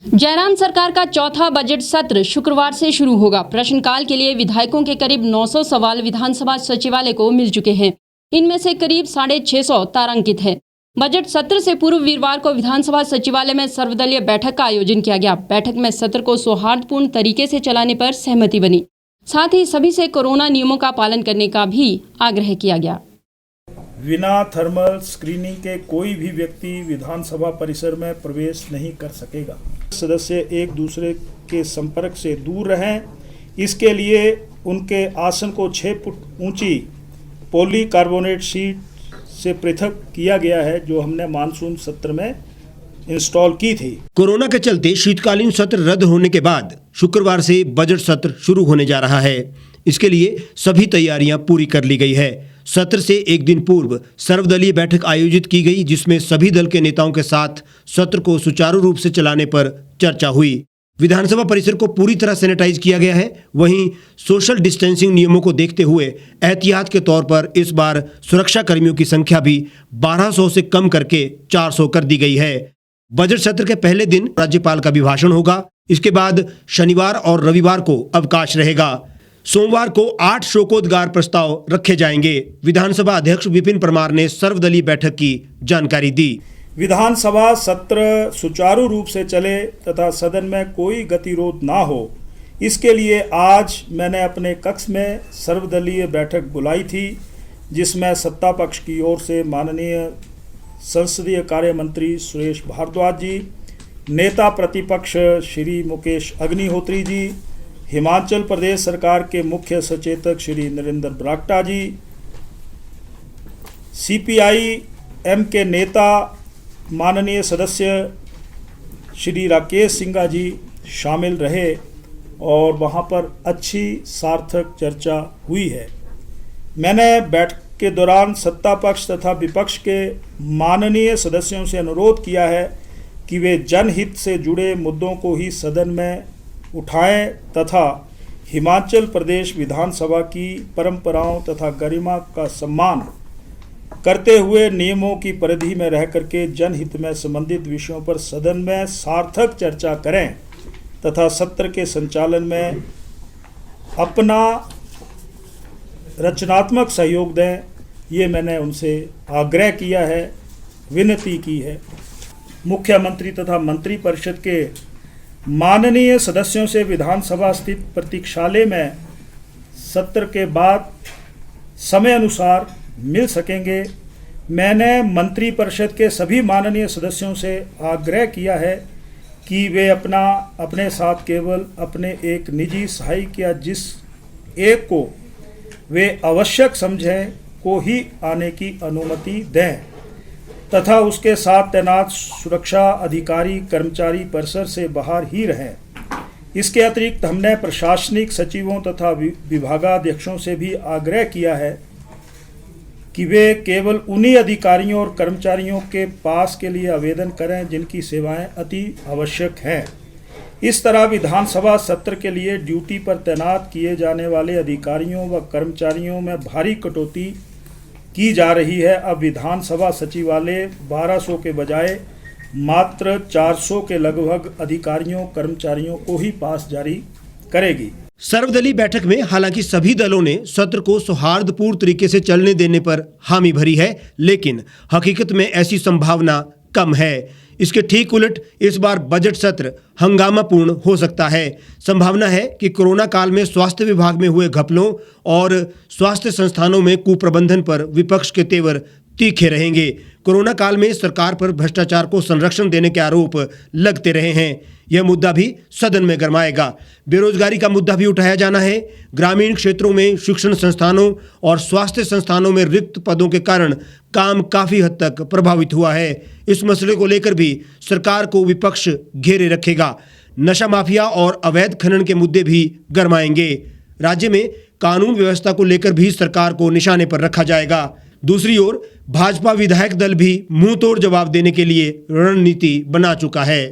जयराम सरकार का चौथा बजट सत्र शुक्रवार से शुरू होगा। प्रश्नकाल के लिए विधायकों के करीब 900 सवाल विधानसभा सचिवालय को मिल चुके हैं। इनमें से करीब 650 तारांकित है। बजट सत्र से पूर्व वीरवार को विधानसभा सचिवालय में सर्वदलीय बैठक का आयोजन किया गया। बैठक में सत्र को सौहार्दपूर्ण तरीके से चलाने पर सहमति बनी। साथ ही सभी से कोरोना नियमों का पालन करने का भी आग्रह किया गया। बिना थर्मल स्क्रीनिंग के कोई भी व्यक्ति विधानसभा परिसर में प्रवेश नहीं कर सकेगा। सदस्य एक दूसरे के संपर्क से दूर रहें, इसके लिए उनके आसन को 6 फुट ऊंची पॉलीकार्बोनेट शीट से पृथक किया गया है, जो हमने मानसून सत्र में इंस्टॉल की थी। कोरोना के चलते शीतकालीन सत्र रद्द होने के बाद शुक्रवार से बजट सत्र शुरू होने जा रहा है। इसके लिए सभी तैयारियां पूरी कर ली गई है। सत्र से एक दिन पूर्व सर्वदलीय बैठक आयोजित की गई, जिसमें सभी दल के नेताओं के साथ सत्र को सुचारू रूप से चलाने पर चर्चा हुई। विधानसभा परिसर को पूरी तरह सैनिटाइज किया गया है। वहीं सोशल डिस्टेंसिंग नियमों को देखते हुए एहतियात के तौर पर इस बार सुरक्षा कर्मियों की संख्या भी 1200 से कम करके 400 कर दी गई है। बजट सत्र के पहले दिन राज्यपाल का अभिभाषण होगा। इसके बाद शनिवार और रविवार को अवकाश रहेगा। सोमवार को 8 शोकोद्गार प्रस्ताव रखे जाएंगे। विधानसभा अध्यक्ष विपिन परमार ने सर्वदलीय बैठक की जानकारी दी। विधानसभा सत्र सुचारू रूप से चले तथा सदन में कोई गतिरोध ना हो, इसके लिए आज मैंने अपने कक्ष में सर्वदलीय बैठक बुलाई थी, जिसमें सत्ता पक्ष की ओर से माननीय संसदीय कार्य मंत्री सुरेश भारद्वाज जी, नेता प्रतिपक्ष श्री मुकेश अग्निहोत्री जी, हिमाचल प्रदेश सरकार के मुख्य सचेतक श्री नरेंद्र बरागटा जी, CPI-M के नेता माननीय सदस्य श्री राकेश सिंघा जी शामिल रहे और वहां पर अच्छी सार्थक चर्चा हुई है। मैंने बैठक के दौरान सत्ता पक्ष तथा विपक्ष के माननीय सदस्यों से अनुरोध किया है कि वे जनहित से जुड़े मुद्दों को ही सदन में उठाएं तथा हिमाचल प्रदेश विधानसभा की परंपराओं तथा गरिमा का सम्मान करते हुए नियमों की परिधि में रह करके जनहित में संबंधित विषयों पर सदन में सार्थक चर्चा करें तथा सत्र के संचालन में अपना रचनात्मक सहयोग दें। ये मैंने उनसे आग्रह किया है, विनती की है। मुख्यमंत्री तथा मंत्रिपरिषद के माननीय सदस्यों से विधानसभा स्थित प्रतीक्षालय में सत्र के बाद समय अनुसार मिल सकेंगे। मैंने मंत्रिपरिषद के सभी माननीय सदस्यों से आग्रह किया है कि वे अपने साथ केवल अपने एक निजी सहायक या जिस एक को वे आवश्यक समझें को ही आने की अनुमति दें तथा उसके साथ तैनात सुरक्षा अधिकारी कर्मचारी परिसर से बाहर ही रहें। इसके अतिरिक्त हमने प्रशासनिक सचिवों तथा विभागाध्यक्षों से भी आग्रह किया है कि वे केवल उन्हीं अधिकारियों और कर्मचारियों के पास के लिए आवेदन करें जिनकी सेवाएं अति आवश्यक हैं। इस तरह विधानसभा सत्र के लिए ड्यूटी पर तैनात किए जाने वाले अधिकारियों व कर्मचारियों में भारी कटौती की जा रही है। अब विधानसभा सचिवालय 1200 के बजाय मात्र 400 के लगभग अधिकारियों कर्मचारियों को ही पास जारी करेगी। सर्वदलीय बैठक में हालांकि सभी दलों ने सत्र को सौहार्दपूर्ण तरीके से चलने देने पर हामी भरी है, लेकिन हकीकत में ऐसी संभावना कम है। इसके ठीक उलट इस बार बजट सत्र हंगामापूर्ण हो सकता है। संभावना है कि कोरोना काल में स्वास्थ्य विभाग में हुए घपलों और स्वास्थ्य संस्थानों में कुप्रबंधन पर विपक्ष के तेवर तीखे रहेंगे। कोरोना काल में सरकार पर भ्रष्टाचार को संरक्षण देने के आरोप लगते रहे हैं। यह मुद्दा भी सदन में गरमाएगा। बेरोजगारी का मुद्दा भी उठाया जाना है। ग्रामीण क्षेत्रों में शिक्षण संस्थानों और स्वास्थ्य संस्थानों में रिक्त पदों के कारण काम काफी हद तक प्रभावित हुआ है। इस मसले को लेकर भी सरकार को विपक्ष घेरे रखेगा। नशा माफिया और अवैध खनन के मुद्दे भी गरमाएंगे। राज्य में कानून व्यवस्था को लेकर भी सरकार को निशाने पर रखा जाएगा। दूसरी ओर भाजपा विधायक दल भी मुंह तोड़ जवाब देने के लिए रणनीति बना चुका है।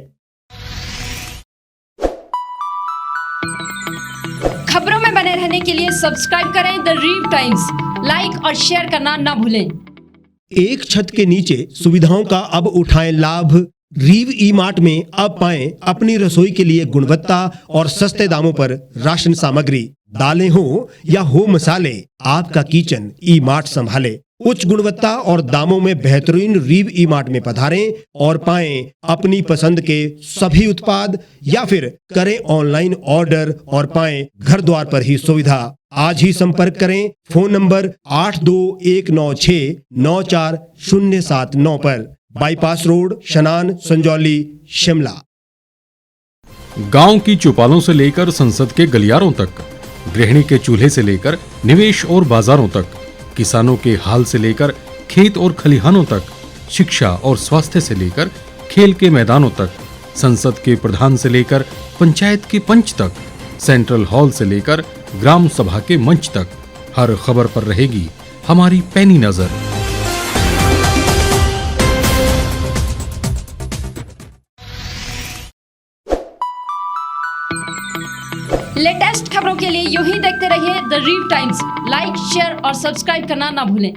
खबरों में बने रहने के लिए सब्सक्राइब करें द रीव टाइम्स, लाइक और शेयर करना ना भूलें। एक छत के नीचे सुविधाओं का अब उठाएं लाभ। रीव ई मार्ट में अब पाएं अपनी रसोई के लिए गुणवत्ता और सस्ते दामों पर राशन सामग्री। दालें हो या हो मसाले, आपका किचन ई मार्ट संभाले। उच्च गुणवत्ता और दामों में बेहतरीन रीव ई मार्ट में पधारें और पाएं अपनी पसंद के सभी उत्पाद, या फिर करें ऑनलाइन ऑर्डर और पाएं घर द्वार पर ही सुविधा। आज ही संपर्क करें फोन नंबर 8219694079 पर, बाईपास रोड, शनान, संजौली, शिमला। गांव की चौपालों से लेकर संसद के गलियारों तक, गृहिणी के चूल्हे से लेकर निवेश और बाजारों तक, किसानों के हाल से लेकर खेत और खलिहानों तक, शिक्षा और स्वास्थ्य से लेकर खेल के मैदानों तक, संसद के प्रधान से लेकर पंचायत के पंच तक, सेंट्रल हॉल से लेकर ग्राम सभा के मंच तक, हर खबर पर रहेगी हमारी पैनी नजर। लेटेस्ट खबरों के लिए यूं ही देखते रहिए द रीव टाइम्स। लाइक, शेयर और सब्सक्राइब करना ना भूलें।